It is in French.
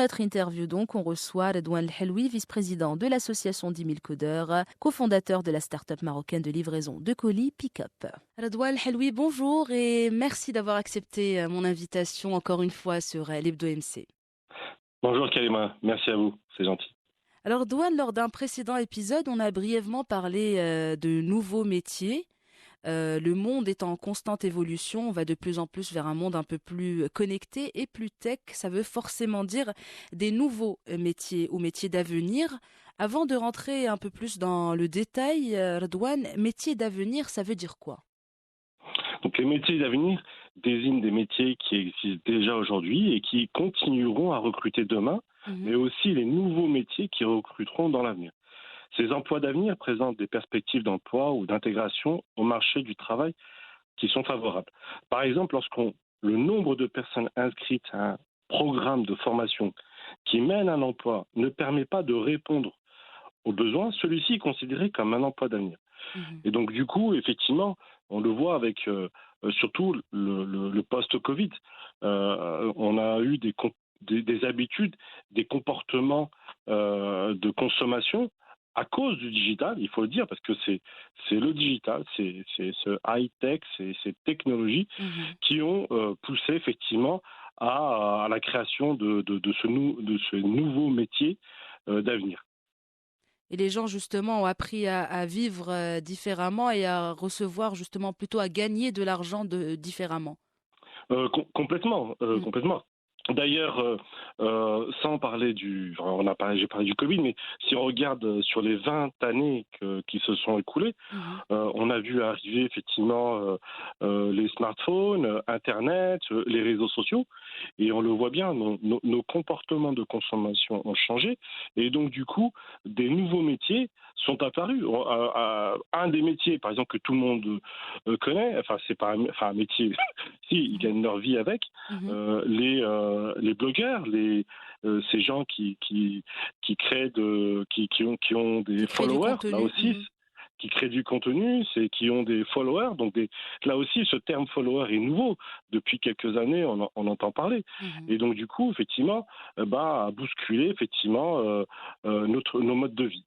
Notre interview donc, on reçoit Redouane El Helloui, vice-président de l'association 10 000 codeurs, cofondateur de la start-up marocaine de livraison de colis Pickup. Redouane El Helloui, bonjour et merci d'avoir accepté mon invitation encore une fois sur l'Hebdo MC. Bonjour Kalima, merci à vous, c'est gentil. Alors Douane, lors d'un précédent épisode, on a brièvement parlé de nouveaux métiers. Le monde est en constante évolution, on va de plus en plus vers un monde un peu plus connecté et plus tech. Ça veut forcément dire des nouveaux métiers ou métiers d'avenir. Avant de rentrer un peu plus dans le détail, Redouane, métier d'avenir, ça veut dire quoi? Donc les métiers d'avenir désignent des métiers qui existent déjà aujourd'hui et qui continueront à recruter demain, mais Mhm. aussi les nouveaux métiers qui recruteront dans l'avenir. Ces emplois d'avenir présentent des perspectives d'emploi ou d'intégration au marché du travail qui sont favorables. Par exemple, le nombre de personnes inscrites à un programme de formation qui mène à un emploi ne permet pas de répondre aux besoins, celui-ci est considéré comme un emploi d'avenir. Mhm. Et donc, du coup, effectivement, on le voit avec surtout le post-Covid. On a eu des habitudes, des comportements de consommation à cause du digital, il faut le dire, parce que c'est le digital, c'est ce high-tech, ces technologies Mhm. qui ont poussé effectivement à la création de ce nouveau métier d'avenir. Et les gens justement ont appris à vivre différemment et à recevoir justement plutôt à gagner de l'argent différemment. Complètement, complètement. D'ailleurs, sans parler j'ai parlé du Covid, mais si on regarde sur les 20 années qui se sont écoulées, Mhm. on a vu arriver effectivement les smartphones, Internet, les réseaux sociaux, et on le voit bien, nos comportements de consommation ont changé, et donc du coup, des nouveaux métiers sont apparus. Un des métiers, par exemple, que tout le monde connaît, enfin c'est pas un métier, si ils Mhm. gagnent leur vie avec, Mhm. les blogueurs, ces gens qui créent qui ont des Qui crée du followers, là contenu. aussi, Mhm. qui créent du contenu, c'est qui ont des followers. Donc là aussi, ce terme follower est nouveau. Depuis quelques années, on entend parler. Mhm. Et donc du coup, effectivement, a bousculé effectivement nos modes de vie.